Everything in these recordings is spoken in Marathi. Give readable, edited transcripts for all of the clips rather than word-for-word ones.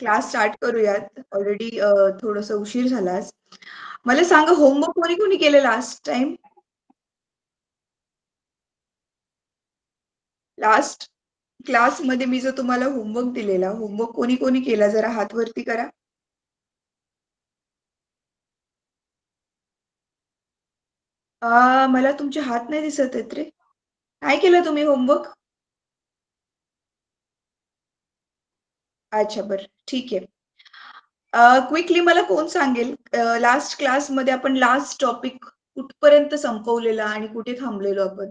क्लास स्टार्ट करूयात. ऑलरेडी थोडंसं उशीर झालाच. मला सांगा होमवर्क कोणी-कोणी केलं लास्ट टाईम? लास्ट क्लासमध्ये मी जो तुम्हाला होमवर्क दिलेला, होमवर्क कोणी-कोणी केला जरा हात वरती करा. मला तुमचे हात नाही दिसत आहेत रे. काय केलं तुम्ही होमवर्क? अच्छा बरं, ठीक आहे. क्विकली मला कोण सांगेल लास्ट क्लासमध्ये आपण लास्ट टॉपिक कुठपर्यंत संपवलेला आणि कुठे थांबलेलो आपण?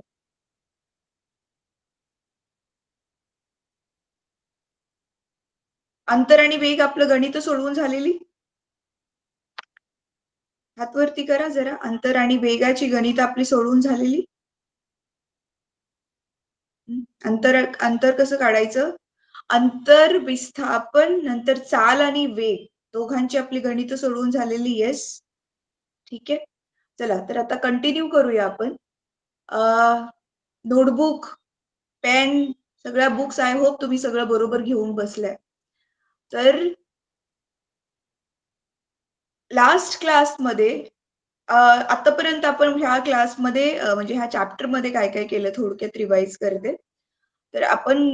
अंतर आणि वेग आपलं गणितं सोडवून झालेली? हात वरती करा जरा. अंतर आणि वेगाची गणितं आपली सोडवून झालेली? हं. अंतर अंतर कसं काढायचं? अंतर, विस्थापन, नंतर चाल आणि वेग दोघांची आपली गणितं सोडवून झालेली. येस. ठीक आहे. चला तर आता कंटिन्यू करूया आपण. अ, नोटबुक, पेन, सगळ्या बुक्स आय होप तुम्ही सगळं बरोबर घेऊन बसलाय. तर लास्ट क्लासमध्ये आतापर्यंत आपण ह्या क्लासमध्ये म्हणजे ह्या चॅप्टरमध्ये काय-काय केलं थोडक्यात रिवाईज करते. तर आपण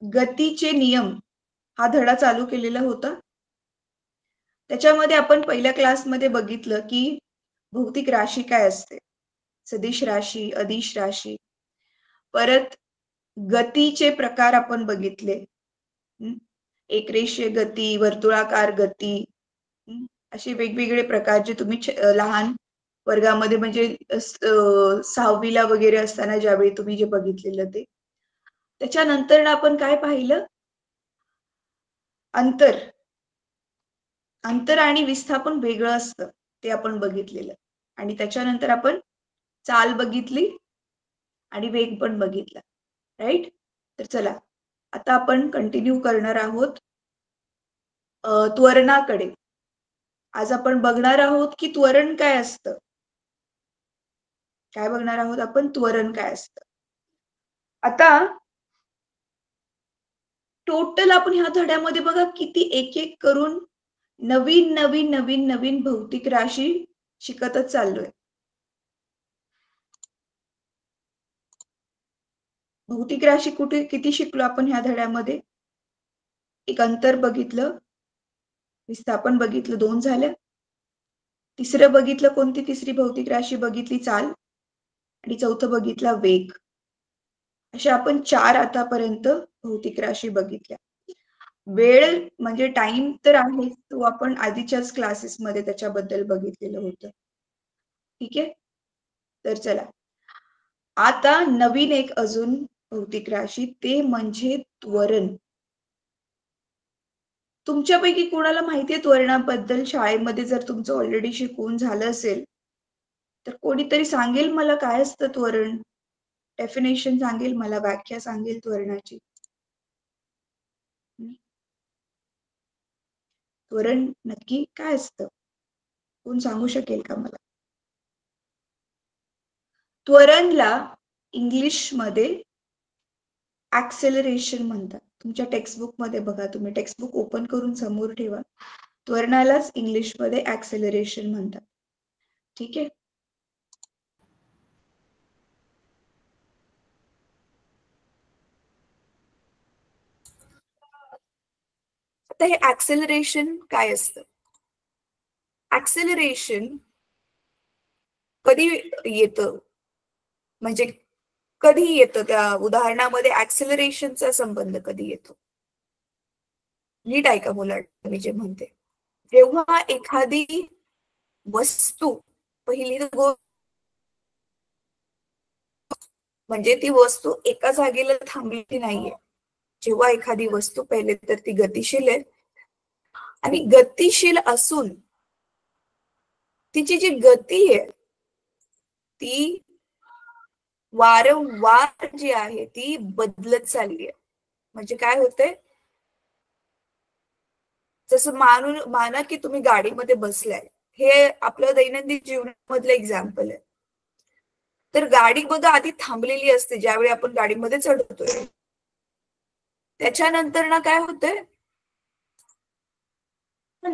गतीचे नियम हा धडा चालू केलेला होता. त्याच्यामध्ये आपण पहिल्या क्लासमध्ये बघितलं, की भौतिक राशी काय असते? सदिश राशी, अदिश राशी. परत गतीचे प्रकार आपण बघितले. हं. एकरेषीय गती, वर्तुळाकार गती, हं. असे वेगवेगळे प्रकार जे तुम्ही लहान वर्गामध्ये म्हणजे 6वी ला वगैरे असताना ज्यावेळी तुम्ही जे बघितलेलं ते. त्याच्यानंतर आपण काय पाहिलं? अंतर. अंतर आणि विस्थापन वेगळं असतं. ते आपण बघितलेलं. आणि त्याच्यानंतर आपण चाल बघितली आणि वेग पण बघितला. राइट? तर चला, आता आपण कंटिन्यू करणार आहोत त्वरणाकडे. आज आपण बघणार आहोत, की त्वरण काय असतं? काय बघणार आहोत आपण? त्वरण काय असतं? आता टोटल आपण ह्या धड्यामध्ये बघा किती एक-एक करून नवीन, नवीन, नवीन, नवीन भौतिक राशी शिकतच चाललोय. भौतिक राशी कुठे किती शिकलो आपण ह्या धड्यामध्ये? एक अंतर बघितलं, विस्थापन बघितलं 2 झाल्या. तिसरं बघितलं कोणती तिसरी भौतिक राशी बघितली? चाल आणि चौथं बघितला वेग. अशा आपण 4 आतापर्यंत भौतिक राशी बघितल्या. वेळ म्हणजे टाईम तर आहेच, तो आपण आधीच्याच क्लासेसमध्ये त्याच्याबद्दल बघितलेलं होतं. ठीक आहे? तर चला. आता नवीन एक अजून भौतिक राशी ते म्हणजे त्वरण. तुमच्यापैकी कोणाला माहिती आहे त्वरणाबद्दल? शाळेमध्ये जर तुमचं ऑलरेडी शिकवून झालं असेल, तर कोणीतरी सांगेल मला काय असतं त्वरण? डेफिनेशन सांगेल मला, व्याख्या सांगेल त्वरणाची. हं. त्वरण नक्की काय असतं? कोण सांगू शकेल का मला? त्वरणला इंग्लिशमध्ये ॲक्सेलरेशन म्हणतात. तुमच्या टेक्स्टबुकमध्ये बघा, तुम्ही टेक्स्टबुक ओपन करून समोर ठेवा. त्वरणालाच इंग्लिशमध्ये ॲक्सेलरेशन म्हणतात. ठीक आहे? आता हे ॲक्सेलरेशन काय असतं? ॲक्सेलरेशन कधी येतं? म्हणजे कधी येतं त्या उदाहरणामध्ये ॲक्सेलरेशनचा संबंध कधी येतो? नीट ऐका मुलांनो मी जे म्हणते. जेव्हा एखादी वस्तू पहिली गोष्ट म्हणजे ती वस्तू एका जागेला थांबलेली नाहीये. जेव्हा एखादी वस्तू पहिले तर ती गतिशील आहे आणि गतिशील असून तिची जी गती आहे ती वारंवार जी आहे ती बदलत चालली आहे. म्हणजे काय होतंय? जसं माना की तुम्ही गाडीमध्ये बसलाय. हे आपलं दैनंदिन जीवनामधलं एक्झाम्पल आहे. तर गाडी बघा आधी थांबलेली असते ज्यावेळी आपण गाडीमध्ये चढतोय. त्याच्यानंतर ना काय होतंय?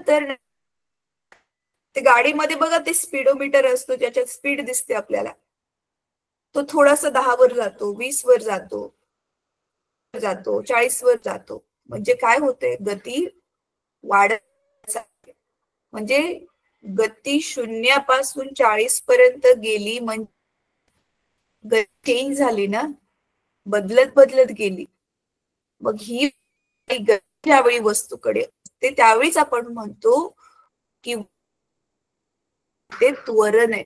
तर ते गाडीमध्ये बघा ते स्पीडोमीटर असतो, ज्याच्यात स्पीड दिसते आपल्याला, तो थोडासा 10 वर जातो, 20 वर जातो 40 वर जातो. म्हणजे काय होते, गती वाढत, म्हणजे गती 0 40 पर्यंत गेली म्हणजे चेंज झाली ना, बदलत बदलत गेली. मग ही गती ज्यावेळी वस्तूकडे असते त्यावेळीच आपण म्हणतो की ते त्वरण आहे.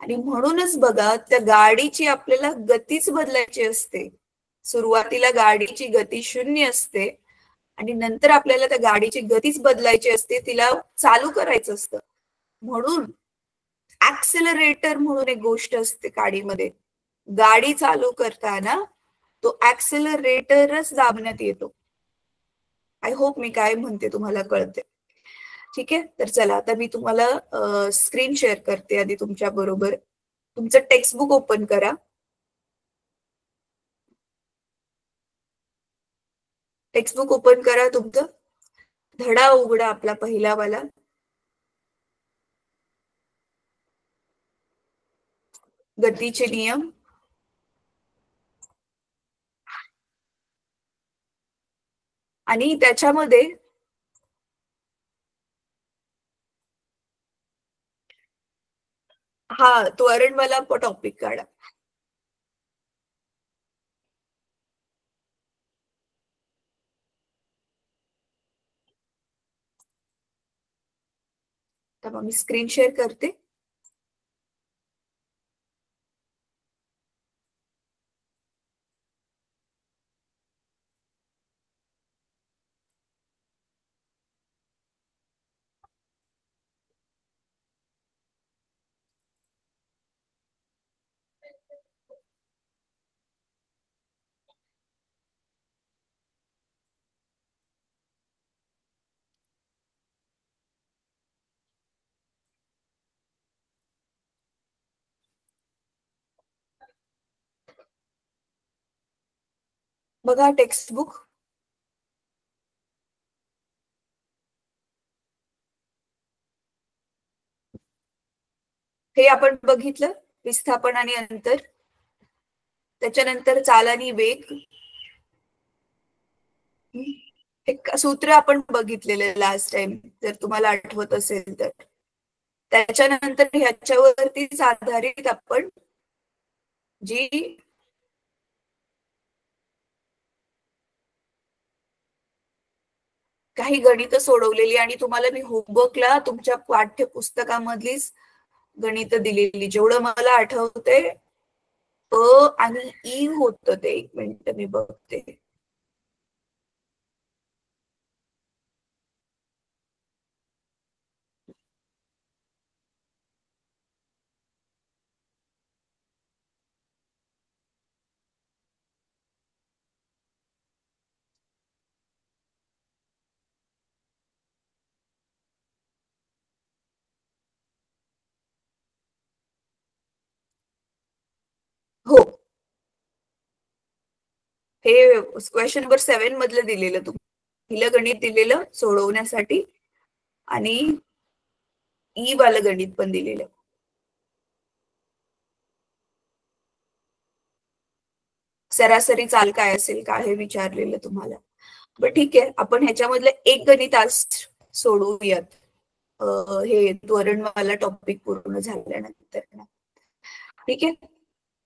आणि म्हणूनच बघा, त्या गाडीची आपल्याला गतीच बदलायची असते. सुरुवातीला गाडीची गती 0 असते आणि नंतर आपल्याला त्या गाडीची गतीच बदलायची असते, तिला चालू करायचं असतं. म्हणून ऍक्सेलरेटर म्हणून एक गोष्ट असते गाडीमध्ये. गाडी चालू करताना तो ऍक्सेलरेटरच दाबण्यात येतो. आय होप मी काय म्हणते तुम्हाला कळते. ठीक आहे, तर चला आता मी तुम्हाला स्क्रीन शेअर करते आधी तुमच्या बरोबर. तुमचं टेक्स्टबुक ओपन करा. टेक्स्टबुक ओपन करा तुमचं. धडा उघडा आपला पहिला वाला. गतीचे नियम. आणि त्याच्यामध्ये हा त्वरणवाला टॉपिक काढा. तर मी स्क्रीन शेअर करते. बघा टेक्स्टबुक. हे आपण बघितलं, विस्थापन आणि अंतर. त्याच्यानंतर चाल आणि वेग. एक सूत्र आपण बघितलेलं लास्ट टाइम, जर तुम्हाला आठवत असेल तर. त्याच्यानंतर ह्याच्यावरतीच आधारित आपण जी काही गणित सोडवलेली आणि तुम्हाला मी होमवर्कला तुमच्या पाठ्यपुस्तकामधलीच गणित दिलेली, जेवढं मला आठवतंय अ आणि ई होत ते. एक मिनिट मी बघते. हो, हे क्वेश्चन नंबर 7 मधलं दिलेलं, तुम्ही पहिलं गणित दिलेलं सोडवण्यासाठी आणि ई वालं गणित पण दिलेलं. सरासरी चाल काय असेल का हे विचारलेलं तुम्हाला. बरं ठीक आहे, आपण ह्याच्यामधलं एक गणित आज सोडवूयात, हे त्वरणवाला टॉपिक पूर्ण झाल्यानंतर. ठीक आहे,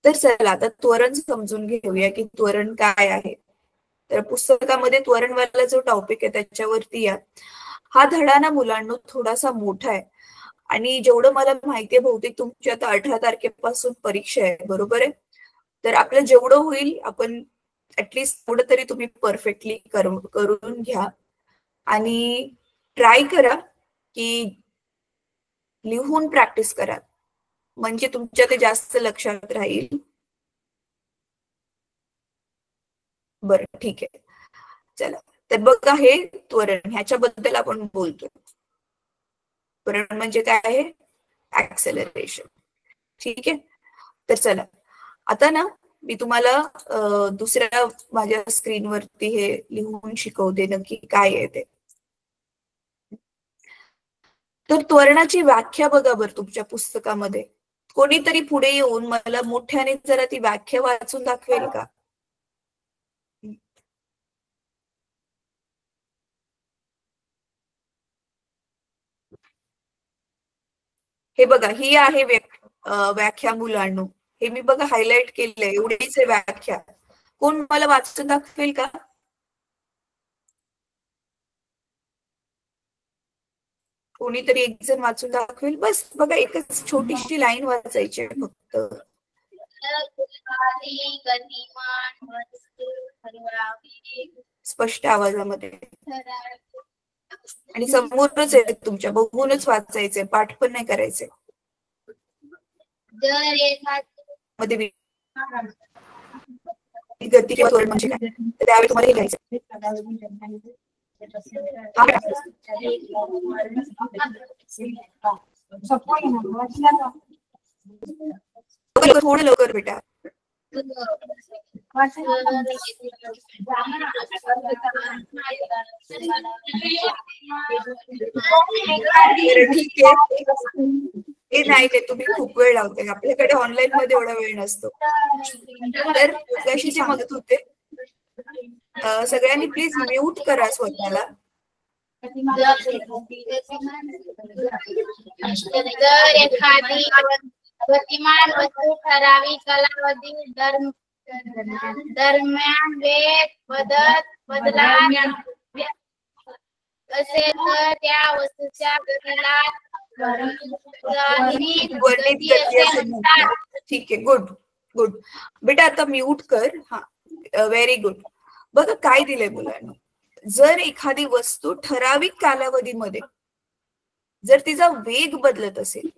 तर चला आता त्वरण समजून घेऊया की त्वरण काय आहे. तर पुस्तकामध्ये त्वरणवाला जो टॉपिक आहे त्याच्यावरती या. हा धडा ना मुलांना थोडासा मोठा आहे आणि जेवढं मला माहितीये बहुतेक तुमची आता 18 तारखेपासून परीक्षा आहे, बरोबर आहे. तर आपलं जेवढं होईल आपण ऍटलिस्ट थोडं तरी तुम्ही परफेक्टली करून घ्या आणि ट्राय करा की लिहून प्रॅक्टिस करा, म्हणजे तुमच्या ते जास्त लक्षात राहील. बरं ठीक आहे, चला. तर बघा, हे त्वरण ह्याच्याबद्दल आपण बोलतोय. त्वरण म्हणजे काय आहे? ऍक्सेलरेशन. ठीक आहे, तर चला आता ना मी तुम्हाला दुसऱ्या माझ्या स्क्रीनवरती हे लिहून शिकवते नक्की काय आहे ते. तर त्वरणाची व्याख्या बघा बरं तुमच्या पुस्तकामध्ये. कोणीतरी पुढे येऊन मला मोठ्याने जरा ती व्याख्या वाचून दाखवेल का? हे बघा, ही आहे व्याख्या मुलांनो. हे मी बघा हायलाइट केलंय, एवढीच आहे व्याख्या. कोण मला वाचून दाखवेल का? कोणीतरी एक जण वाचून दाखवेल. बस बघा, एकच छोटीशी लाईन वाचायची फक्त. स्पष्ट आवाजामध्ये. आणि समोरच आहे तुमच्या, बघूनच वाचायचंय, पाठ पण नाही करायचंय. मध्ये गती किंवा त्वरण म्हणजे काय, त्यावेळी तुम्हाला हे घ्यायचं. थोडं लवकर बेटा. ठीक आहे, हे नाही ते तुम्ही खूप वेळ लावते, आपल्याकडे ऑनलाईन मध्ये एवढा वेळ नसतो. तर कशी जी मदत होते, सगळ्यांनी प्लीज म्यूट करा स्वतःला. जर एखादी गतिमान वस्तू ठराविक कालावधी दरम्यान वेग बदला असेल तर त्या वस्तूच्या गतीला त्वरित गती असे म्हणतात. ठीक आहे, गुड गुड बेटा. आता म्यूट कर. हा, व्हेरी गुड. बघा काय दिलंय मुलांना. जर एखादी वस्तू ठराविक कालावधीमध्ये जर तिचा वेग बदलत असेल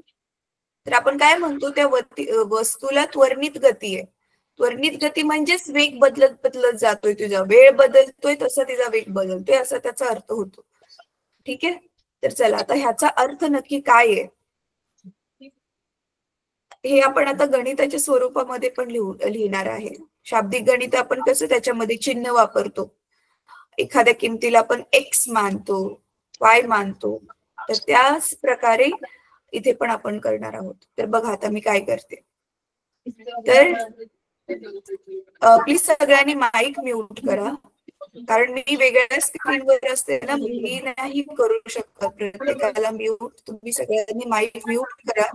तर आपण काय म्हणतो, त्या वस्तूला त्वरित गती आहे. त्वरित गती म्हणजेच वेग बदलत बदलत जातोय, तुझा वेळ बदलतोय तसा तिचा वेग बदलतोय, असा त्याचा अर्थ होतो. ठीक आहे. तर चला, आता ह्याचा अर्थ नक्की काय आहे हे आपण आता गणिताच्या स्वरूपामध्ये पण लिहिणार आहे. शाब्दिक गणित आपण कसं त्याच्यामध्ये चिन्ह वापरतो, एखाद्या किमतीला आपण एक्स मानतो, वाय मानतो, तर त्याच प्रकारे इथे पण आपण करणार आहोत. तर बघा आता मी काय करते. तर प्लीज सगळ्यांनी माईक म्यूट करा, कारण मी वेगळ्या स्क्रीनवर असते ना, मी नाही करू शकत प्रत्येकाला म्यूट. तुम्ही सगळ्यांनी माईक म्यूट करा,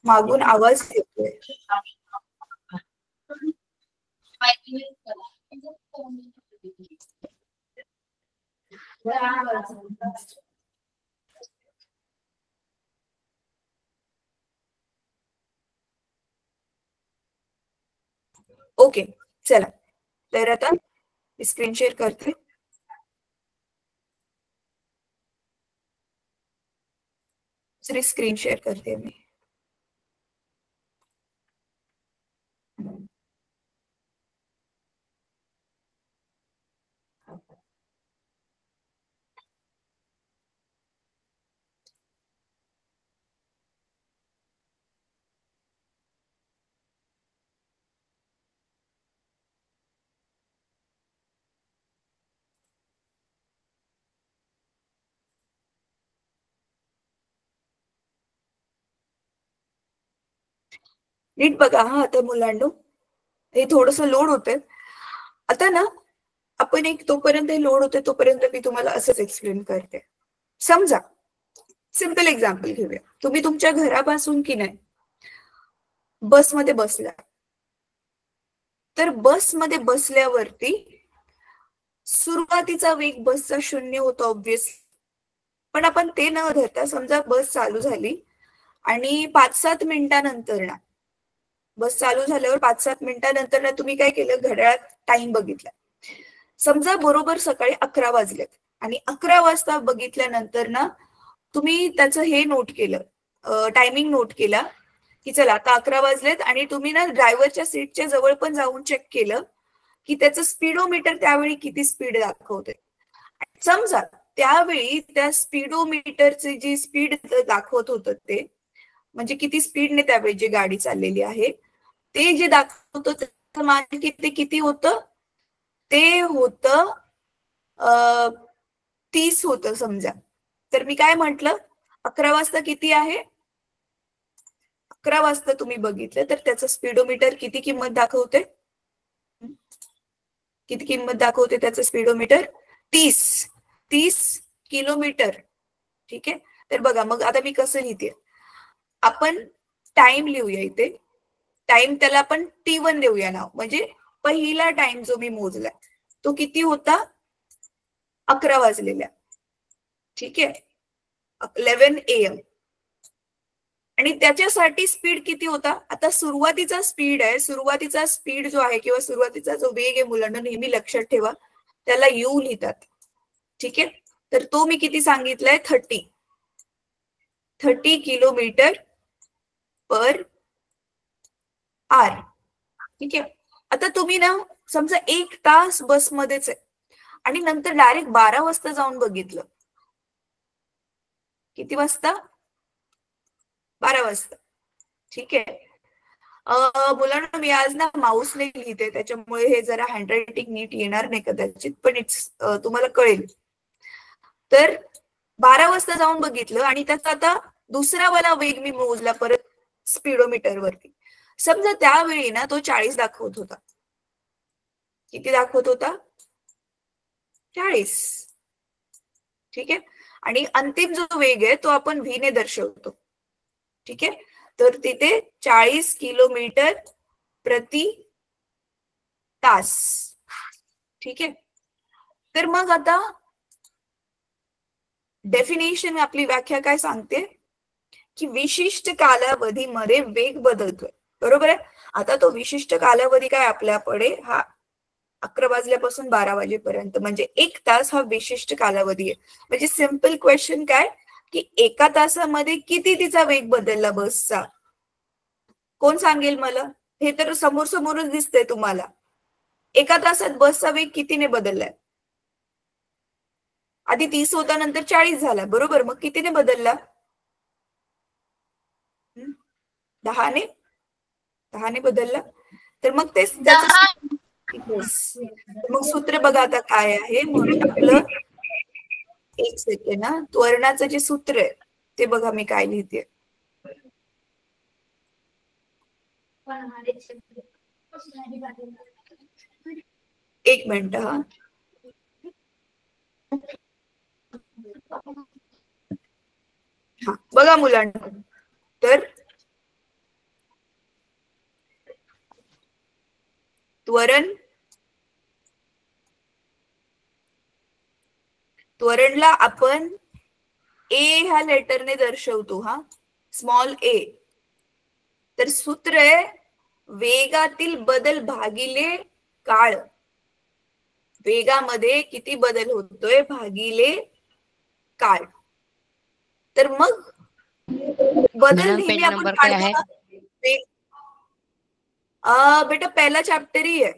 मागून आवाज येतोय. ओके, चला. तर आता स्क्रीन शेअर करते. दुसरी स्क्रीन शेअर करते मी. नीट बघा हा. आता मुलांनो, हे थोडस लोड होतंय. आता ना आपण एक तोपर्यंत लोड होते तोपर्यंत मी तुम्हाला असंच एक्सप्लेन करते. समजा सिंपल एक्झाम्पल घेऊया. तुम्ही तुमच्या घरापासून की नाही बसमध्ये बसला, तर बसमध्ये बसल्यावरती सुरुवातीचा वेग बसचा 0 होता ऑब्वियस. पण आपण ते न धरता समजा बस चालू झाली आणि 5-7 मिनिटानंतर ना, बस चालू झाल्यावर 5-7 मिनिटानंतर ना तुम्ही काय केलं, घड्याळात टाइम बघितला. समजा बरोबर सकाळी 11 वाजलेत आणि 11 वाजता बघितल्यानंतर ना तुम्ही त्याचं हे नोट केलं, टायमिंग नोट केला की चला आता 11 वाजलेत, आणि तुम्ही ना ड्रायव्हरच्या सीटच्या जवळ पण जाऊन चेक केलं की त्याचं स्पीडोमीटर त्यावेळी किती स्पीड दाखवते. समजा त्यावेळी त्या स्पीडोमीटरची जी स्पीड दाखवत होतं ते म्हणजे किती स्पीडने त्यावेळी जी गाडी चाललेली आहे ते जे दाखवत त्याचं मान किती होतं, ते होतं 30 होतं समजा. तर मी काय म्हंटल, 11 वाजता किती आहे? 11 वाजता तुम्ही बघितलं तर त्याचं स्पीडोमीटर किती किंमत दाखवते? किती किंमत दाखवते त्याचं स्पीडोमीटर? 30 किलोमीटर. ठीक आहे. तर बघा मग आता मी कसं लिहिते, आपण टाइम लिहूया इथे. टाइम त्याला आपण T1 देऊया नाव, म्हणजे पहिला टाइम जो मी मोजला तो किती होता? 11 वाजलेल्या. ठीक आहे, 11 AM. आणि त्याच्यासाठी स्पीड किती होता? आता सुरुवातीचा स्पीड आहे, सुरुवातीचा स्पीड जो आहे किंवा सुरुवातीचा जो वेग आहे मुलांना नेहमी लक्षात ठेवा, त्याला U लिहितात. ठीक आहे, तर तो मी किती सांगितलाय? 30 किलोमीटर पर आर. ठीक आहे. आता तुम्ही ना समजा 1 तास बसमध्येच आहे आणि नंतर डायरेक्ट 12 वाजता जाऊन बघितलं. किती वाजता? 12 वाजता. ठीक आहे. मुलांना मी आज ना माऊसने लिहिते, त्याच्यामुळे हे जरा हँडरायटिंग नीट येणार नाही कदाचित, पण तुम्हाला कळेल. तर 12 वाजता जाऊन बघितलं आणि त्याचा आता दुसरा वाला वेग मी मोजला परत स्पीडोमीटर वरती. समजा त्यावेळी ना तो 40 दाखवत होता. किती दाखवत होता? 40. ठीक आहे. आणि अंतिम जो वेग आहे तो आपण V ने दर्शवतो. ठीक आहे, तर तिथे 40 किलोमीटर प्रति तास. ठीक आहे. तर मग आता डेफिनेशन, आपली व्याख्या काय सांगते की विशिष्ट कालावधीमध्ये वेग बदलतोय. बरोबर आहे. आता तो विशिष्ट कालावधी काय आपल्याकडे? हा 11 वाजल्यापासून 12 वाजेपर्यंत, म्हणजे 1 तास हा विशिष्ट कालावधी आहे. म्हणजे सिंपल क्वेश्चन काय की 1 तासामध्ये किती तिचा वेग बदलला बसचा? कोण सांगेल मला? हे तर समोर समोरच दिसतंय तुम्हाला. 1 तासात बसचा वेग कितीने बदललाय? आधी 30 होता, नंतर 40 झाला. बरोबर, मग कितीने बदलला? 10 ने बदलला. तर मग तेच मग सूत्र बघा आता काय आहे. म्हणून आपलं, एक सेकंड ना, त्वरणाचं जे सूत्र आहे ते बघा मी काय लिहिते. एक मिनिट हा. बघा मुलांना, तर त्वरणला आपण A ह्या लेटरने दर्शवतो. हा, स्मॉल a. तर सूत्र आहे वेगातील बदल भागिले काळ. वेगामध्ये किती बदल होतोय भागिले काळ. तर मग बदल नेहमी आपण काढतो. बेटा पहला चैप्टर ही है,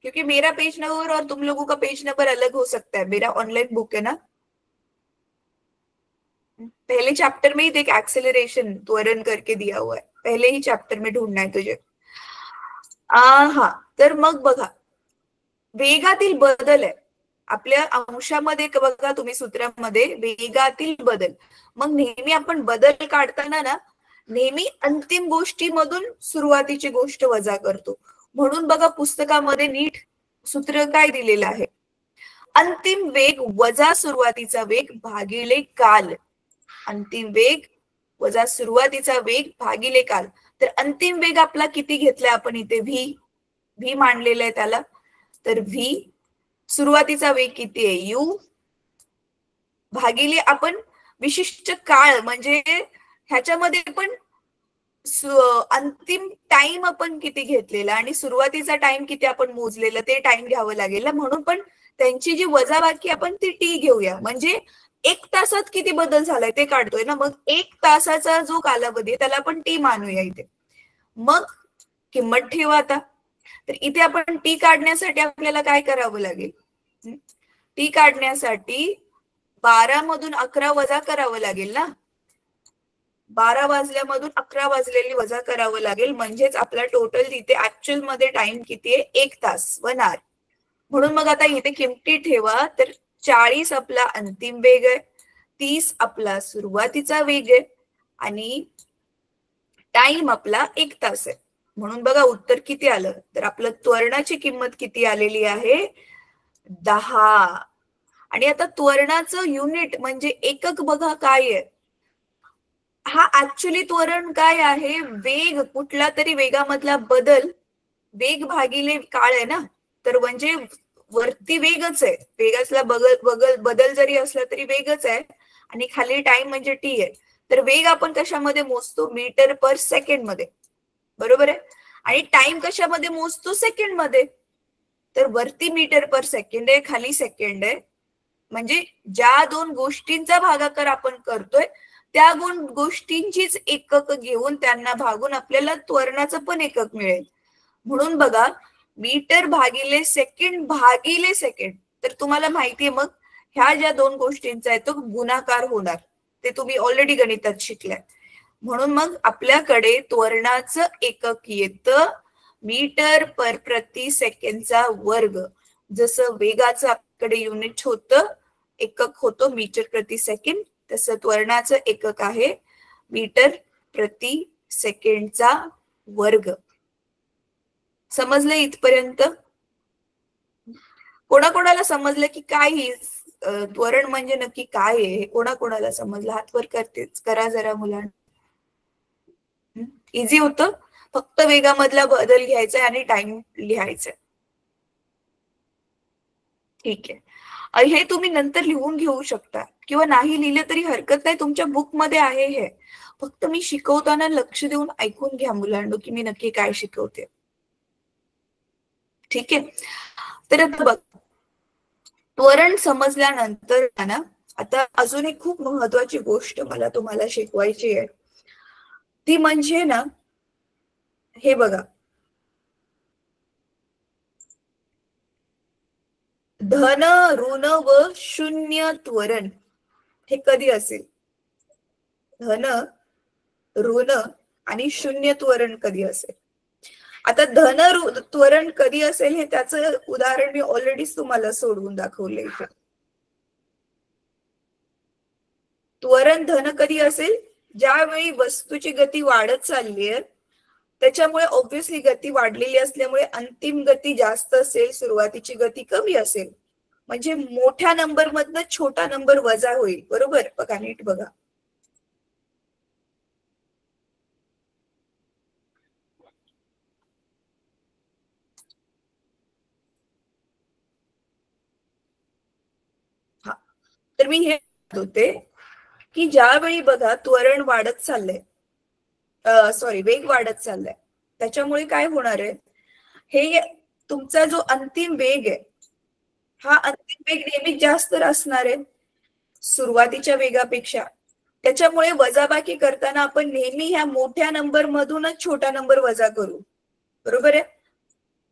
क्योंकि मेरा पेज नंबर और तुम लोगों का पेज नंबर अलग हो सकता है. मेरा ऑनलाइन बुक है ना. पहले चैप्टर में ही देख, एक्सेलरेशन त्वरण करके दिया हुआ है, पहले ही चैप्टर में ढूंढना है तुझे. हा, तर मग बघा वेगातील बदल आहे आपल्या अंशामध्ये. बघा तुम्ही सूत्रामध्ये वेगातील बदल, मग नेहमी आपण बदल काढताना ना नेहमी अंतिम गोष्टीमधून सुरुवातीची गोष्ट वजा करतो. म्हणून बघा पुस्तकामध्ये नीट सूत्र काय दिलेलं आहे? अंतिम वेग वजा सुरुवातीचा वेग भागिले काल. अंतिम वेग वजा सुरुवातीचा वेग भागिले काल. तर अंतिम वेग आपला किती घेतलाय आपण इथे? V मांडलेला आहे त्याला. तर V सुरुवातीचा वेग किती आहे? U भागिले आपण विशिष्ट काळ, म्हणजे ह्याच्यामध्ये पण अंतिम टाइम आपण किती घेतलेला आणि सुरुवातीचा टाइम किती आपण मोजलेला ते टाइम घ्यावं लागेल. म्हणून पण त्यांची जी वजाबाकी आपण ती T घेऊया. म्हणजे 1 तासात किती बदल झालाय ते काढतोय ना. मग 1 तासाचा जो कालावधी आहे त्याला आपण T मानूया इथे. मग किंमत ठेवा आता. तर इथे आपण T काढण्यासाठी आपल्याला काय करावं लागेल? T काढण्यासाठी 12 मधून 11 वजा करावं लागेल ना. 12 वाजल्यामधून 11 वाजलेली वजा करावं लागेल. म्हणजेच आपला टोटल इथे ऍक्च्युअल मध्ये टाइम किती आहे? 1 तास, 1 आवर. म्हणून मग आता इथे किमती ठेवा. तर 40 आपला अंतिम वेग आहे, 30 आपला सुरुवातीचा वेग आहे आणि टाइम आपला 1 तास आहे. म्हणून बघा उत्तर किती आलं, तर आपलं त्वरणाची किंमत किती आलेली आहे 10. आणि आता त्वरणाचं युनिट म्हणजे एकक बघा काय आहे. हा ऍक्च्युली त्वरण काय आहे, वेग कुठला तरी वेगामधला बदल वेग भागिले काळ आहे ना, तर म्हणजे वरती वेगच आहे, वेगातला बदल जरी असला तरी वेगच आहे आणि खाली टाइम म्हणजे टी आहे. तर वेग आपण कशामध्ये मोजतो, मीटर पर सेकंड मध्ये, बरोबर आहे. आणि टाइम कशामध्ये मोजतो, सेकंड मध्ये. तर वरती मीटर पर सेकंड आहे, खाली सेकंड आहे. म्हणजे ज्या दोन गोष्टींचा भागाकार आपण करतोय त्या गोष्टींचीच एकक घेऊन त्यांना भागून आपल्याला त्वरणाचं पण एकक मिळेल. म्हणून बघा मीटर भागिले सेकंड, तर तुम्हाला माहितीये मग ह्या ज्या दोन गोष्टींचा आहे तो गुणाकार होणार, ते तुम्ही ऑलरेडी गणितात शिकलाय. म्हणून मग आपल्याकडे त्वरणाचं एकक येतं मीटर पर प्रति सेकंडचा वर्ग. जसं वेगाचं आपल्याकडे युनिट होतं, एकक होतो मीटर प्रति सेकंड, तसं त्वरणाचं एकक आहे मीटर प्रति सेकंडचा वर्ग. समजलं इथपर्यंत? कोणाकोणाला समजलं की काय ही त्वरण म्हणजे नक्की काय आहे, हे कोणाकोणाला समजलं? हात वर करा जरा मुलांना. इझी होतं, फक्त वेगामधला बदल घ्यायचा आणि टाइम लिहायचा. ठीक आहे, हे तुम्ही नंतर लिहून घेऊ शकता किंवा नाही लिहिलं तरी हरकत नाही, तुमच्या बुक मध्ये आहे हे. फक्त मी शिकवताना लक्ष देऊन ऐकून घ्या मुलांना की मी नक्की काय शिकवते. ठीक आहे, तर आता बघ, त्वरण समजल्यानंतर ना आता अजून एक खूप महत्वाची गोष्ट मला तुम्हाला शिकवायची आहे, ती म्हणजे ना हे बघा, धन, ऋण व शून्य त्वरण हे कधी असेल? धन, ऋण आणि शून्य त्वरण कधी असेल? आता धन त्वरण कधी असेल हे त्याचं उदाहरण मी ऑलरेडीच तुम्हाला सोडवून दाखवले. त्वरण धन कधी असेल? ज्यावेळी वस्तूची गती वाढत चालली आहे, त्याच्यामुळे ऑब्व्हियसली गती वाढलेली असल्यामुळे अंतिम गती जास्त असेल, सुरुवातीची गती कमी असेल. म्हणजे मोठ्या नंबर मधनं छोटा नंबर वजा होईल, बरोबर? बघा नीट बघा. हा, तर मी हे होते की ज्यावेळी बघा त्वरण वाढत चाललंय, सॉरी वेग वाढत चाललाय, त्याच्यामुळे काय होणार आहे, हे तुमचा जो अंतिम वेग आहे हा अंतिम वेग नेहमी जास्त असणार आहे सुरुवातीच्या वेगापेक्षा. त्याच्यामुळे वजाबाकी करताना आपण नेहमी ह्या मोठ्या नंबर मधूनच छोटा नंबर वजा करू, बरोबर आहे?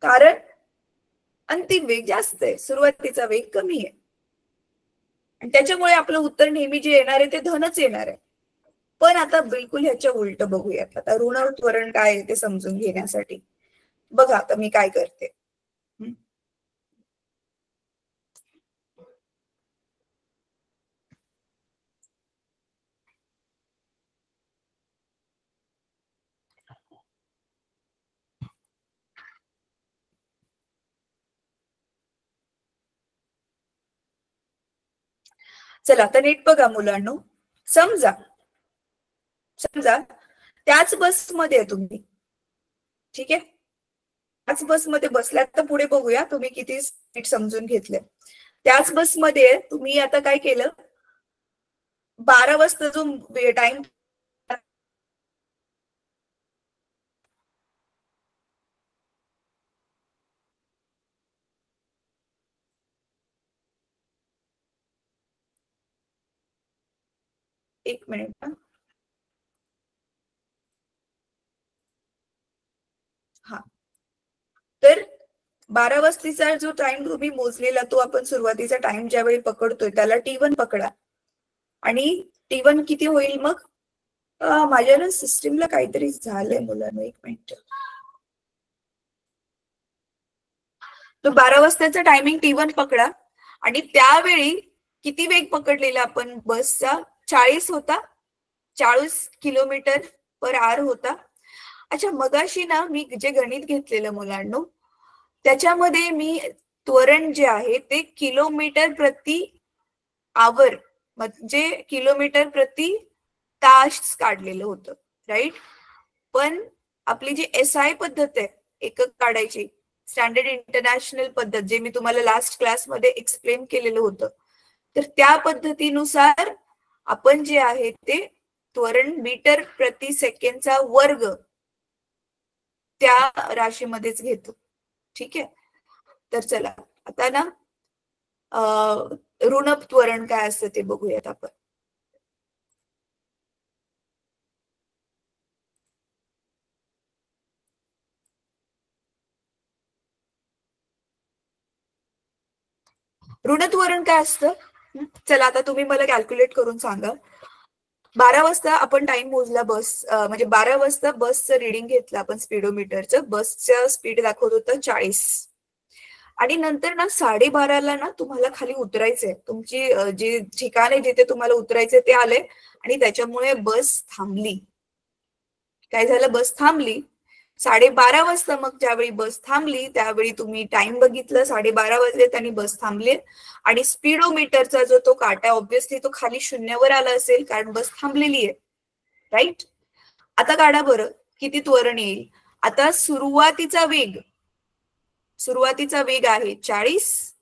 कारण अंतिम वेग जास्त आहे, सुरुवातीचा वेग कमी आहे, आणि त्याच्यामुळे आपलं उत्तर नेहमी जे येणार आहे ते धनच येणार आहे. पण आता बिलकुल ह्याच्या उलट बघूयात. आता ऋण त्वरण काय आहे ते समजून घेण्यासाठी बघा आता मी काय करते. चला आता नीट बघा मुलांनो, समजा त्याच बसमध्ये आहे तुम्ही, ठीक आहे? त्याच बसमध्ये बसल्यात, तर पुढे बघूया तुम्ही किती नीट समजून घेतले. त्याच बसमध्ये तुम्ही आता काय केलं, 12 वाजता जो टाइम, एक मिनिट हा, तर 12 वाजतीचा जो टाइम तुम्ही मोजलेला तो आपण सुरुवातीचा टाइम ज्यावेळी पकडतोय त्याला T1 पकडा, आणि T1 किती होईल मग? माझ्या ना सिस्टीमला काहीतरी झालंय मुलांना, एक मिनिट. तो 12 वाजताचा टायमिंग T1 पकडा, आणि त्यावेळी किती वेग पकडलेला आपण बसचा? 40 होता, 40 km/h होता. अच्छा, मगाशी ना मी जे गणित घेतलेलं मुलांनो, त्याच्यामध्ये मी त्वरण जे आहे ते किलोमीटर प्रति आवर म्हणजे किलोमीटर प्रति तास काढलेलं होतं, राईट. पण आपली जी SI पद्धत आहे एकक काढायची, स्टँडर्ड इंटरनॅशनल पद्धत, जे मी तुम्हाला लास्ट क्लासमध्ये एक्सप्लेन केलेलं होतं, तर त्या पद्धतीनुसार आपण जे आहे ते त्वरण मीटर प्रति सेकंडचा वर्ग त्या राशीमध्येच घेतो. ठीक आहे. तर चला आता ना ऋण त्वरण काय असतं ते बघूयात आपण. ऋण त्वरण काय असतं? चला आता तुम्ही मला कॅल्क्युलेट करून सांगा. 12 वाजता आपण टाइम मोजला बस, म्हणजे 12 वाजता बसचं रिडिंग घेतलं आपण स्पीडोमीटरचं. बसचं स्पीड दाखवत होतं 40 आणि नंतर ना 12:30ला ना तुम्हाला खाली उतरायचंय. तुमची जे ठिकाण आहे जिथे तुम्हाला उतरायचे ते आले आणि त्याच्यामुळे बस थांबली. काय झालं? बस थांबली. 12:30 वाजता मग ज्यावेळी बस थांबली त्यावेळी तुम्ही टाइम बघितलं, 12:30 वाजले त्यांनी बस थांबली आणि स्पीडोमीटरचा जो तो काटा ऑब्व्हियसली तो खाली शून्यावर आला असेल कारण बस थांबलेली आहे, राईट. आता काढा बरं किती त्वरण येईल. आता सुरुवातीचा वेग आहे 40.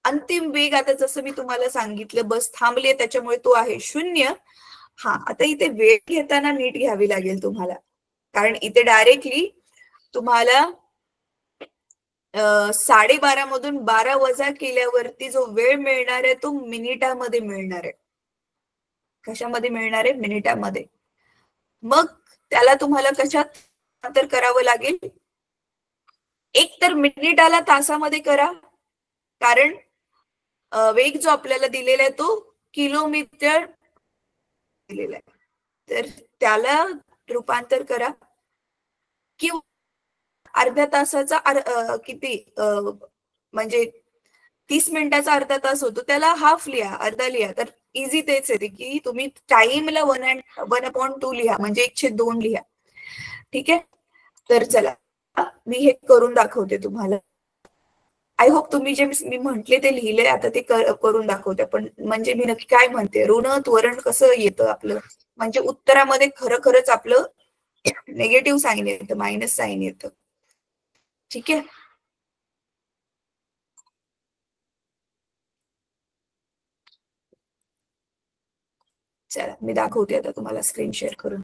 अंतिम वेग आता जसं मी तुम्हाला सांगितलं बस थांबली त्याच्यामुळे तो आहे 0. हा, आता इथे वेळ घेताना नीट घ्यावी लागेल तुम्हाला, कारण इथे डायरेक्टली तुम्हाला 12:30 मधून 12 वजा केल्यावरती जो वेळ मिळणार आहे तो मिनिटामध्ये मिळणार आहे. कशामध्ये मिळणार आहे? मिनिटामध्ये. मग त्याला तुम्हाला कशात अंतर करावं लागेल? एक तर मिनिटाला तासामध्ये करा, कारण वेग जो आपल्याला दिलेला आहे तो किलोमीटर दिलेला आहे, तर त्याला रूपांतर करा. किंवा अर्ध्या तासाचा किती म्हणजे 30 मिनिटाचा अर्धा तास होतो, त्याला हाफ लिहा, अर्धा लिहा. तर इझी तेच आहे की तुम्ही टाइमला 1/2 लिहा, म्हणजे 1/2 लिहा. ठीक आहे. तर चला मी हे करून दाखवते तुम्हाला. आय होप तुम्ही जे मी म्हटले ते लिहिले, आता ते करून दाखवते. पण म्हणजे मी नक्की काय म्हणते, ऋण त्वरण कसं येतं आपलं, म्हणजे उत्तरामध्ये खरंच आपलं नेगेटिव्ह साईन येतं, मायनस साईन येतं. ठीक आहे. चला मी दाखवते आता तुम्हाला स्क्रीन शेअर करून.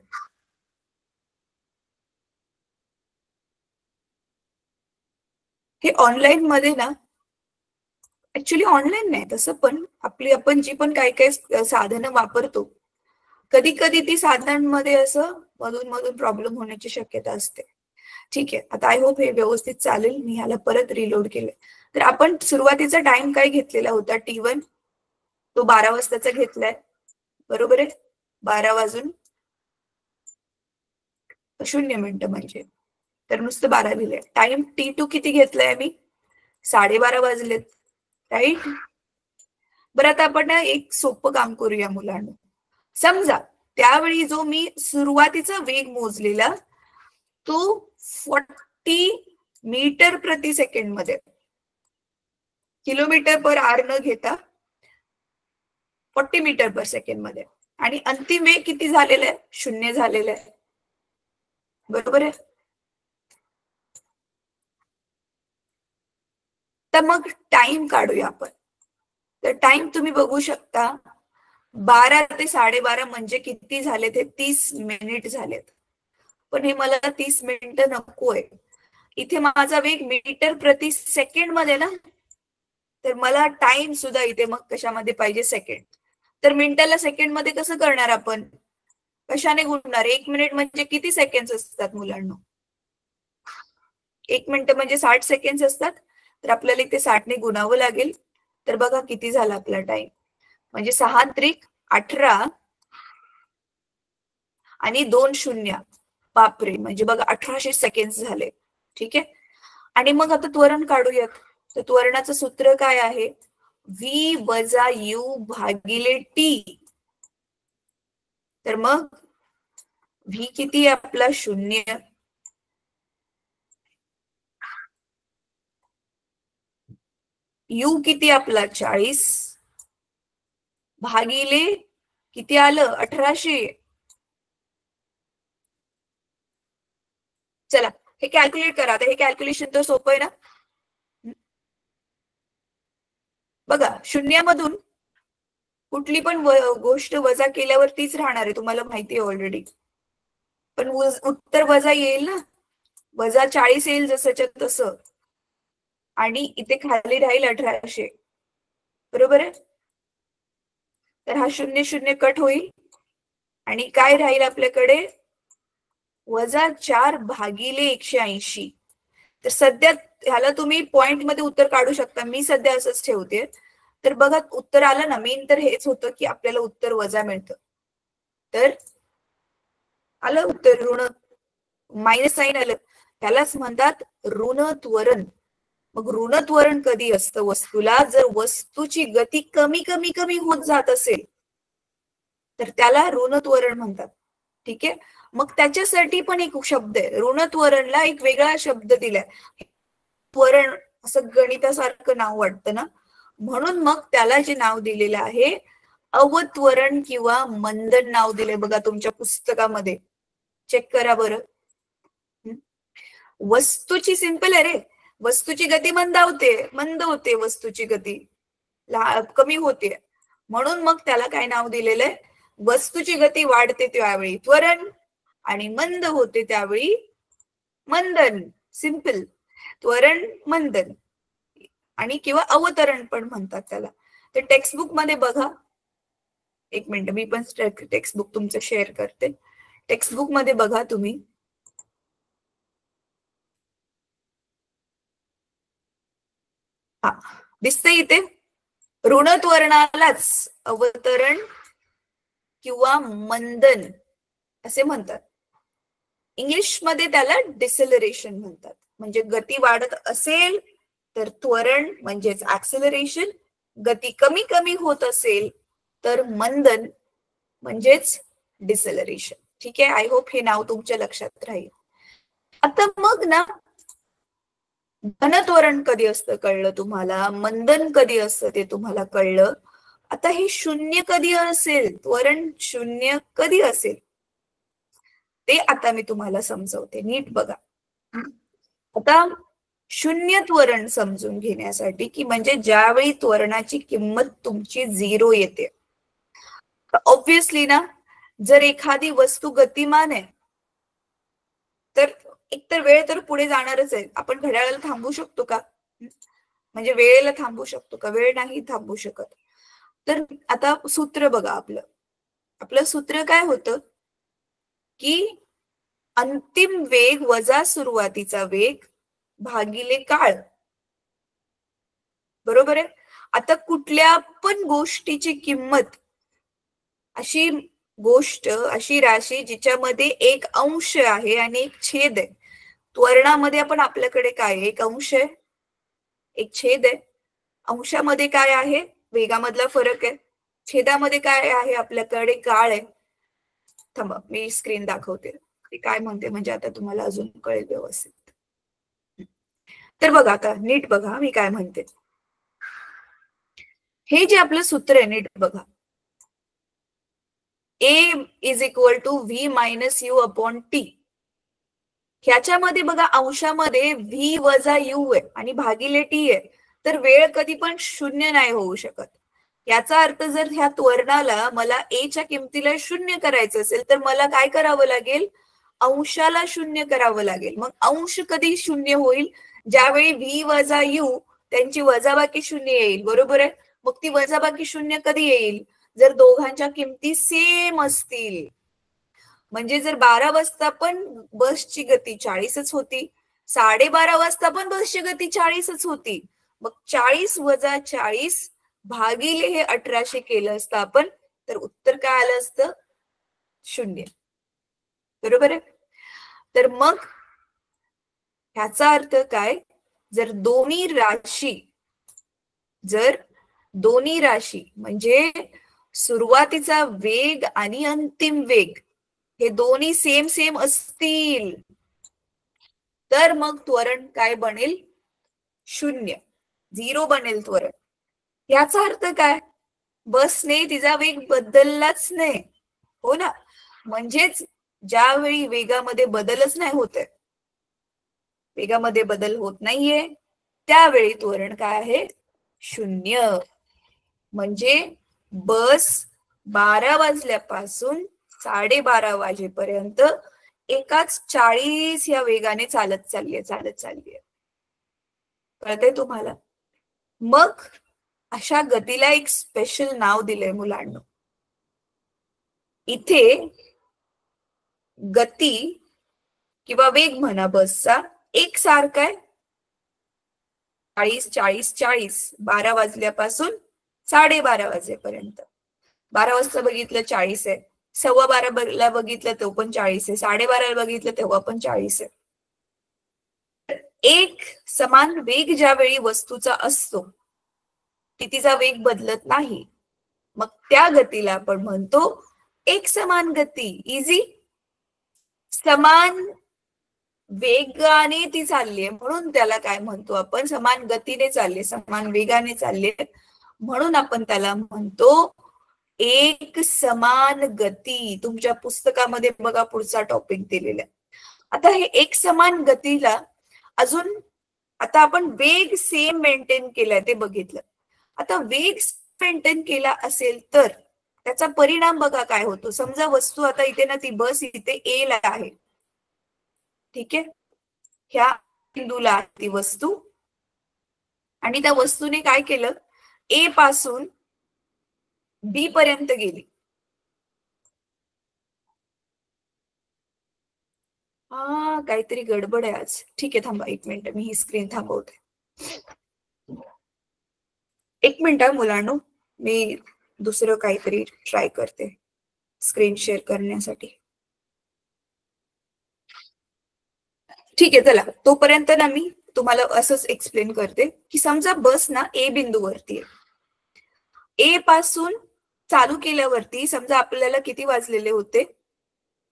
हे ऑनलाईन मध्ये ना, ऍक्च्युली ऑनलाईन नाही तसं, पण आपण जी पण काही साधनं वापरतो, कधी कधी ती साधनांमध्ये असं मधून प्रॉब्लेम होण्याची शक्यता असते. ठीक आहे. आता आय होप हे व्यवस्थित चालेल. मी ह्याला परत रिलोड केले. तर आपण सुरुवातीचा टाइम काय घेतलेला होता? T1, तो 12 वाजताचा घेतलाय, बरोबर आहे. 12 वाजून 0 मिनिटं म्हणजे, तर नुसतं 12 लिहिलंय. टाइम T2 किती घेतलाय मी? 12:30 वाजलेत, राईट. बरं, आता आपण एक सोपं काम करूया मुलांना. समजा त्यावेळी जो मी सुरुवातीचा वेग मोजलेला तो 40 मीटर प्रति सेकंड मध्ये, km/h न घेता 40 मीटर पर सेकंड मध्ये, आणि अंतिम वेग किती झालेला आहे? 0 झालेला आहे, बरोबर आहे. तर मग टाइम काढूया आपण. तर टाइम तुम्ही बघू शकता, 12 ते 12:30 म्हणजे किती झाले? ते 30 मिनिट झालेत. पण हे मला 30 मिनिटं नकोय. इथे माझा वेग मीटर प्रति सेकंड मध्ये ना, तर मला टाइम सुद्धा इथे मग कशामध्ये पाहिजे? सेकंड. तर मिनिटाला सेकंड मध्ये कसं करणार आपण? कशाने गुणणार? 1 मिनिट म्हणजे किती सेकंड असतात मुलांना? 1 मिनिट म्हणजे 60 सेकंड असतात. तर आपल्याला इथे 60 ने गुणावं लागेल. तर बघा किती झाला आपला टाइम, म्हणजे 6 त्रिक 18 आणि 2 शून्य, बापरे, म्हणजे बघा 1800 सेकंड झाले. ठीक आहे. आणि मग आता त्वरण काढूयात. तर त्वरणाचं सूत्र काय आहे? व्ही वजा यू भागिले टी. तर मग व्ही किती आहे आपला 0, यू किती आपला 40 भागिले किती आलं 1800. चला हे कॅल्क्युलेट करा. आता हे कॅल्क्युलेशन तर सोपं आहे ना. बघा शून्यामधून कुठली पण गोष्ट वजा केल्यावर तीच राहणार आहे, तुम्हाला माहिती आहे ऑलरेडी. पण उत्तर वजा येईल ना, वजा 40 येईल जसंच्या तसं, आणि इथे खाली राहील 1800. बरोबर आहे. तर हा 0 0 कट होईल आणि काय राहील आपल्याकडे वजा 4 भागिले 180. तर सध्या ह्याला तुम्ही पॉइंट मध्ये उत्तर काढू शकता, मी सध्या असंच ठेवते. तर बघा उत्तर आलं ना, मेन तर हेच होतं की आपल्याला उत्तर वजा मिळतं. तर आलं उत्तर ऋण, मायनस साइन आलं, त्यालाच म्हणतात ऋण त्वरण. मग ऋण त्वरण कधी असतं वस्तूला, जर वस्तूची गती कमी कमी कमी होत जात असेल तर त्याला ऋण त्वरण म्हणतात. ठीक आहे. मग त्याच्यासाठी पण एक शब्द आहे, ऋण त्वरणला एक वेगळा शब्द दिलाय. त्वरण असं गणितासारखं नाव वाटतं ना, म्हणून मग त्याला जे नाव दिलेलं आहे अवत्वरण किंवा मंदन नाव दिलंय बघा तुमच्या पुस्तकामध्ये. चेक करा बरं. वस्तूची सिंपल आहे रे, वस्तूची गती मंद होते वस्तूची गती कमी होते, म्हणून मग त्याला काय नाव दिलेलं आहे, वस्तूची गती वाढते त्यावेळी त्वरण आणि मंद होते त्यावेळी मंदन. सिंपल. त्वरण मंदन आणि किंवा अवतरण पण म्हणतात त्याला. तर टेक्स्टबुक मध्ये बघा, एक मिनिट मी पण टेक्स्टबुक तुमचं शेअर करते. टेक्स्टबुक मध्ये बघा तुम्ही, हा दिसतंय इथे, ऋण त्वरणालाच अवतरण किंवा मंदन असे म्हणतात. इंग्लिश मध्ये त्याला डिसेलरेशन म्हणतात. म्हणजे गती वाढत असेल तर त्वरण म्हणजेच ऍक्सेलरेशन, गती कमी कमी होत असेल तर मंदन म्हणजेच डिसेलरेशन. ठीक आहे. आय होप हे नाव तुमच्या लक्षात राहील. आता मग ना धनत्वरण कधी असतं कळलं तुम्हाला, मंदन कधी असतं ते तुम्हाला कळलं. आता हे 0 कधी असेल, त्वरण 0 कधी असेल ते आता मी तुम्हाला समजवते, नीट बघा. आता 0 त्वरण समजून घेण्यासाठी की म्हणजे ज्यावेळी त्वरणाची किंमत तुमची 0 येते, ऑब्विसली ना जर एखादी वस्तू गतिमान आहे तर एकतर वेळ तर पुढे जाणारच आहे. आपण घड्याळाला थांबवू शकतो का, म्हणजे वेळेला थांबवू शकतो का, वेळ नाही थांबवू शकत. तर आता सूत्र बघा, आपलं सूत्र काय होतं की अंतिम वेग वजा सुरुवातीचा वेग भागिले काळ. बरोबर आहे. आता कुठल्या पण गोष्टीची किंमत, अशी गोष्ट, अशी राशी जिच्यामध्ये एक अंश आहे आणि एक छेद आहे. त्वरणामध्ये आपण आपल्याकडे काय आहे, एक अंश आहे, एक छेद आहे. अंशामध्ये काय आहे, वेगामधला फरक आहे. छेदामध्ये काय आहे आपल्याकडे, काळ आहे. थांबा मी स्क्रीन दाखवते काय म्हणते, म्हणजे आता तुम्हाला अजून कळेल व्यवस्थित. तर बघा आता नीट बघा मी काय म्हणते. हे जे आपलं सूत्र आहे नीट बघा, A is equal to V minus U upon T. ह्याच्यामध्ये बघा अंशामध्ये व्ही वजा यू आहे आणि भागिले टी आहे. तर वेळ कधी पण 0 नाही होऊ शकत. याचा अर्थ जर ह्या त्वरणाला मला A च्या किमतीला 0 करायचं असेल तर मला काय करावं लागेल, अंशाला 0 करावं लागेल. मग अंश कधी 0 होईल, ज्यावेळी व्ही वजा यू त्यांची वजाबाकी 0 येईल. बरोबर आहे. मग ती वजाबाकी 0 कधी येईल, जर दोघांच्या किमती सेम असतील. म्हणजे जर 12 वाजता पण बसची गती 40च होती, 12:30 वाजता पण बसची गती 40च होती, मग 40 वजा 40 भागिले हे 1800 केलं असतं आपण, तर उत्तर काय आलं असतं, 0. बरोबर आहे. तर मग ह्याचा अर्थ काय, जर दोन्ही राशी जर दोन्ही राशी म्हणजे सुरुवातीचा वेग आणि अंतिम वेग हे दोन्ही सेम सेम असतील तर मग त्वरण काय बनेल? 0, 0 बनेल त्वरण. याचा अर्थ काय? बसने तिचा वेग बदललाच नाही, हो ना. म्हणजेच ज्यावेळी वेगामध्ये बदलच नाही होत, वेगामध्ये बदल होत नाहीये, त्यावेळी त्वरण काय आहे? 0. म्हणजे बस 12 वाजल्यापासून 12:30 वाजेपर्यंत एकाच 40 या वेगाने चालत चाललीये. कळतंय तुम्हाला? मग अशा गतीला एक स्पेशल नाव दिलंय मुलांना. इथे गती किंवा वेग म्हणा बसचा एक सारखा आहे. 40 40 40 12 वाजल्यापासून 12:30 वाजेपर्यंत. 12 वाजता बघितलं 40 आहे, 12:15 बघितलं तो पण 40 आहे, 12:30 बघितलं तेव्हा पण 40 आहे. एक समान वेग ज्यावेळी वस्तूचा असतो तिचा वेग बदलत नाही, मग त्या गतीला आपण म्हणतो एक समान गती. इझी. समान वेगाने ती चाललीये म्हणून त्याला काय म्हणतो आपण? समान गतीने चालले, समान वेगाने चालले म्हणून आपण त्याला म्हणतो एक समान गती. तुमच्या पुस्तकामध्ये बघा पुढचा टॉपिक दिलेला आहे. आता हे एक समान गतीला अजून आता आपण वेग सेम मेंटेन केलाय ते बघितलं. आता वेग मेंटेन केला असेल तर त्याचा परिणाम बघा काय होतो. समजा वस्तू आता इथे ना, ती बस इथे ए ला आहे, ठीक आहे, ह्या बिंदूला आहे ती वस्तू, आणि त्या वस्तूने काय केलं? ए पासून बी पर्यंत गेली. काहीतरी गडबड आहे आज. ठीक आहे, थांबा 1 मिनिट, मी ही स्क्रीन थांबवते. 1 मिनिट मुलांनो, मी दुसरं काहीतरी ट्राय करते स्क्रीन शेअर करण्यासाठी. ठीक आहे, चला तोपर्यंत ना मी तुम्हाला असंच एक्सप्लेन करते की समजा बस ना ए बिंदूवरती आहे. ए पासून चालू केल्यावरती समजा आपल्याला किती वाजलेले होते?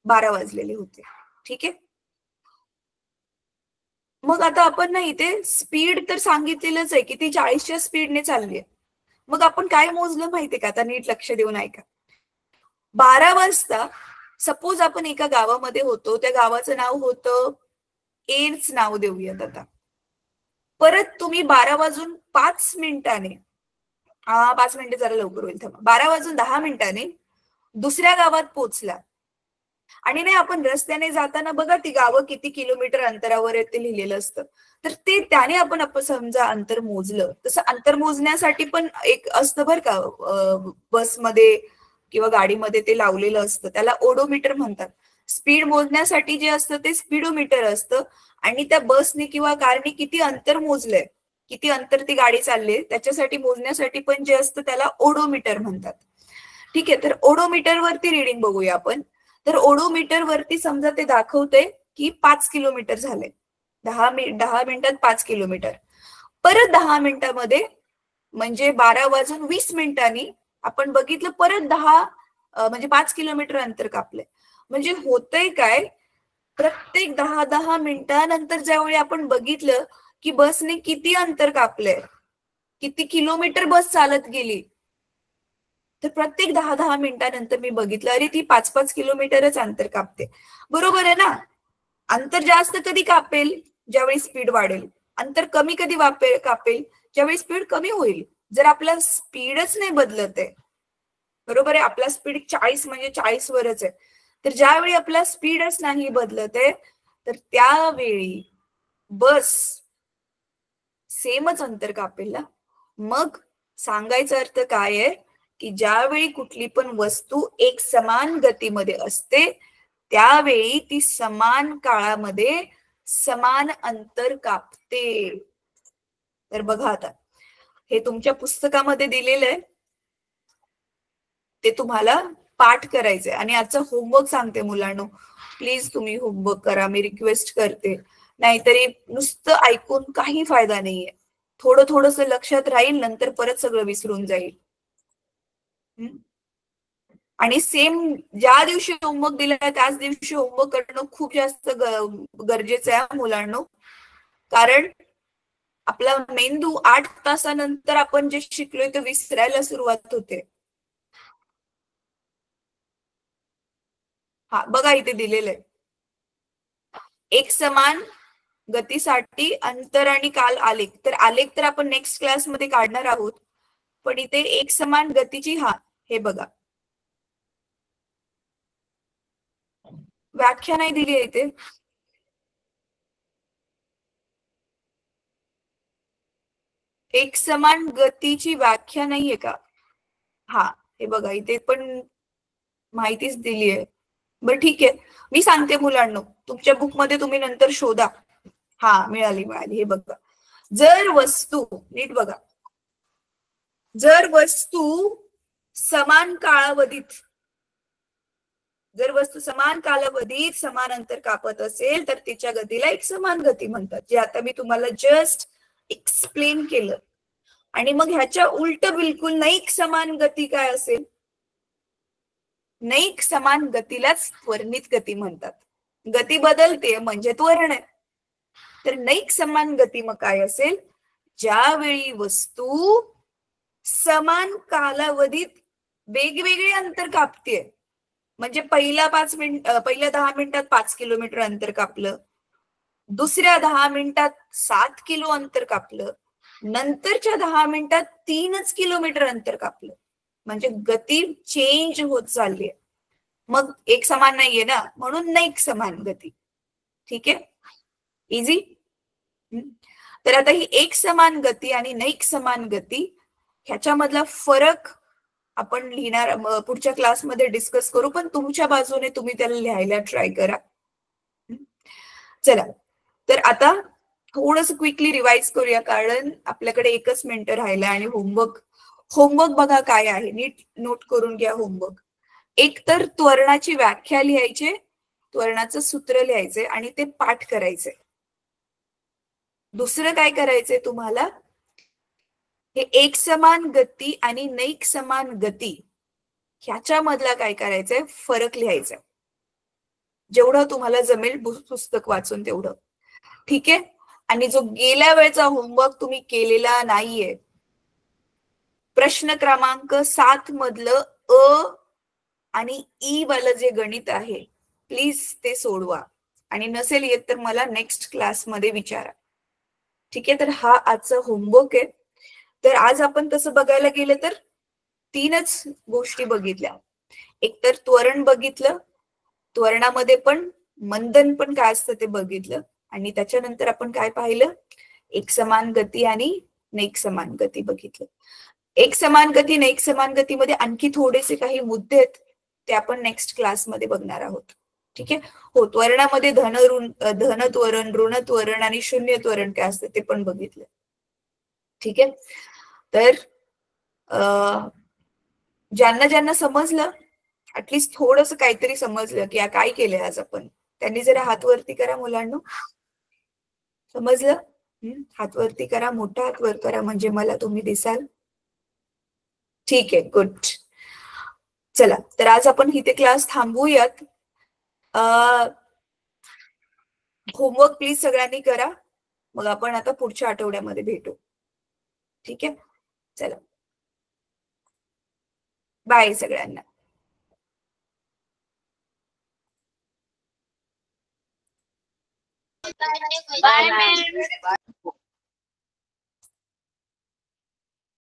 12 वाजलेले होते, ठीक आहे. मग आता आपण ना इथे स्पीड तर सांगितलेलंच आहे की ती 40च्या स्पीडने चालली आहे. मग आपण काय मोजलं माहितीये का? आता नीट लक्ष देऊन ऐका. 12 वाजता सपोज आपण एका गावामध्ये होतो, त्या गावाचं नाव होतं एच नाव देऊयात आता. परत तुम्ही 12 वाजून 5 मिनिटाने 5 मिनिटे जरा लवकर होईल, थांबा, 12 वाजून 10 मिनिटाने दुसऱ्या गावात पोहोचला. आणि नाही, आपण रस्त्याने जाताना बघा ती गावं किती किलोमीटर अंतरावर आहे ते लिहिलेलं असतं. तर ते त्याने आपण समजा अंतर मोजलं, तसं अंतर मोजण्यासाठी पण एक असतं बरं का, बसमध्ये किंवा गाडीमध्ये ते लावलेलं असतं, त्याला ओडोमीटर म्हणतात. स्पीड मोजण्यासाठी जे असतं ते स्पीडोमीटर असतं, आणि त्या बसने किंवा कारने किती अंतर मोजलंय, किती अंतर ती गाडी चालली त्याच्यासाठी मोजण्यासाठी पण जे असतं त्याला ओडोमीटर म्हणतात. ठीक आहे, तर ओडोमीटर वरती रिडिंग बघूया आपण. तर ओडोमीटर वरती समजा ते दाखवते की 5 किलोमीटर झाले. 10 मिनिटात 5 किलोमीटर. परत 10 मिनिटामध्ये म्हणजे 12 वाजून 20 मिनिटांनी आपण बघितलं परत 5 किलोमीटर अंतर कापलंय. म्हणजे होतंय काय, प्रत्येक 10 मिनिटानंतर ज्यावेळी आपण बघितलं की बसने किती अंतर कापलंय, किती किलोमीटर बस चालत गेली, तर प्रत्येक 10 मिनिटानंतर मी बघितलं अरे ती 5 किलोमीटरच अंतर कापते. बरोबर आहे ना? अंतर जास्त कधी कापेल? ज्यावेळी स्पीड वाढेल. अंतर कमी कधी कापेल? ज्यावेळी स्पीड कमी होईल. जर आपला स्पीडच नाही बदलत आहे, बरोबर आहे, आपला स्पीड 40 म्हणजे 40 वरच आहे, तर ज्यावेळी आपला स्पीडच नाही बदलत आहे तर त्यावेळी बस सेमच अंतर कापेल ना. मग सांगायचा अर्थ काय आहे की ज्यावेळी कुठली पण वस्तू एक समान गतीमध्ये असते त्यावेळी ती समान काळामध्ये समान अंतर कापते. तर बघा आता हे तुमच्या पुस्तकामध्ये दिलेलं आहे, ते तुम्हाला पाठ करायचंय. आणि आजचा होमवर्क सांगते मुलांनो, प्लीज तुम्ही होमवर्क करा, मी रिक्वेस्ट करते. नाहीतरी नुसतं ऐकून काही फायदा नाहीये. थोडं थोडस लक्षात राहील, नंतर परत सगळं विसरून जाईल. आणि सेम ज्या दिवशी होमवर्क दिलाय त्याच दिवशी होमवर्क करणं खूप जास्त गरजेचं आहे मुलांना. कारण आपला मेंदू 8 तासानंतर आपण जे शिकलोय ते विसरायला सुरुवात होते. हा बघा इथे दिलेलं आहे, एक समान गतीसाठी अंतर आणि काल आलेख. तर आलेख तर आपण नेक्स्ट क्लासमध्ये काढणार आहोत, पण इथे एक समान गतीची हे बघा व्याख्या नाही दिली आहे इथे. एक समान गतीची व्याख्या नाहीये का? हे बघा इथे पण माहितीच दिली आहे. बरं ठीक आहे, मी सांगते मुलांना, तुमच्या बुक मध्ये तुम्ही नंतर शोधा. मिळाली. हे बघा, जर वस्तू नीट बघा, जर वस्तू समान कालावधीत समान अंतर कापत असेल तर तिच्या गतीला एक समान गती म्हणतात, जे आता मी तुम्हाला जस्ट एक्सप्लेन केलं. आणि मग ह्याच्या उलट बिलकुल नैक समान गती काय असेल? नैक समान गतीलाच त्वरणित गती म्हणतात. गती बदलते म्हणजे त्वरण आहे. तर नैक समान गती मग काय असेल? ज्यावेळी वस्तू समान कालावधीत वेगवेगळे अंतर कापते. म्हणजे पहिल्या 10 मिनिटात 5 किलोमीटर अंतर कापलं, दुसऱ्या 10 मिनिटात 7 किलो अंतर कापलं, नंतरच्या 10 मिनिटात 3 किलोमीटर अंतर कापलं. म्हणजे गती चेंज होत चालली आहे. मग एक समान नाहीये ना, म्हणून नैक समान गती. ठीक आहे, इझी. तर आता ही एक समान गती आणि नैक समान गती ह्याच्यामधला फरक आपण लिहिणार, पुढच्या क्लासमध्ये डिस्कस करू, पण तुमच्या बाजूने तुम्ही त्याला लिहायला ट्राय करा. चला, तर आता थोडस क्विकली रिवाइज करूया, कारण आपल्याकडे 1 मिनिट राहिलं. आणि होमवर्क बघा काय आहे, नीट नोट करून घ्या होमवर्क. एक तर त्वरणाची व्याख्या लिहायचे, त्वरणाचं सूत्र लिहायचे आणि ते पाठ करायचे. दुसरं काय करायचंय तुम्हाला, हे एक समान गती आणि नैक समान गती ह्याच्यामधला काय करायचंय, फरक लिहायचा. जेवढं तुम्हाला जमेल पुस्तक वाचून तेवढं. ठीक आहे. आणि जो गेल्या वेळचा होमवर्क तुम्ही केलेला नाहीये, प्रश्न क्रमांक 7 मधलं अ आणि ई वालं जे गणित आहे, प्लीज ते सोडवा. आणि नसेल येत तर मला नेक्स्ट क्लासमध्ये विचारा. ठीक आहे, तर हा आजचा होमवर्क आहे. तर आज आपण तसं बघायला गेलं तर 3च गोष्टी बघितल्या. एक तर त्वरण बघितलं, त्वरणामध्ये पण मंदन पण काय असतं ते बघितलं, आणि त्याच्यानंतर आपण काय पाहिलं, एक समान गती आणि नैक समान गती बघितलं. एक समान गती नैक समान गतीमध्ये आणखी थोडेसे काही मुद्दे आहेत, ते आपण नेक्स्ट क्लासमध्ये बघणार आहोत. ठीक आहे. हो, त्वरणामध्ये धन त्वरण, ऋण त्वरण आणि शून्य त्वरण काय असतं ते पण बघितलं. ठीक आहे. तर ज्यांना समजलं, ऍटलिस्ट थोडस काहीतरी समजलं की काय केलंय आज आपण, त्यांनी जरा हात वरती करा मुलांना. समजलं? हात वरती करा, मोठा हात वर करा, म्हणजे मला तुम्ही दिसाल. ठीक आहे, गुड. चला, तर आज आपण इथे क्लास थांबवूयात. होमवर्क प्लीज सगळ्यांनी करा, मग आपण आता पुढच्या आठवड्यामध्ये भेटू. ठीक आहे, चला, बाय सगळ्यांना. Bye ma'am.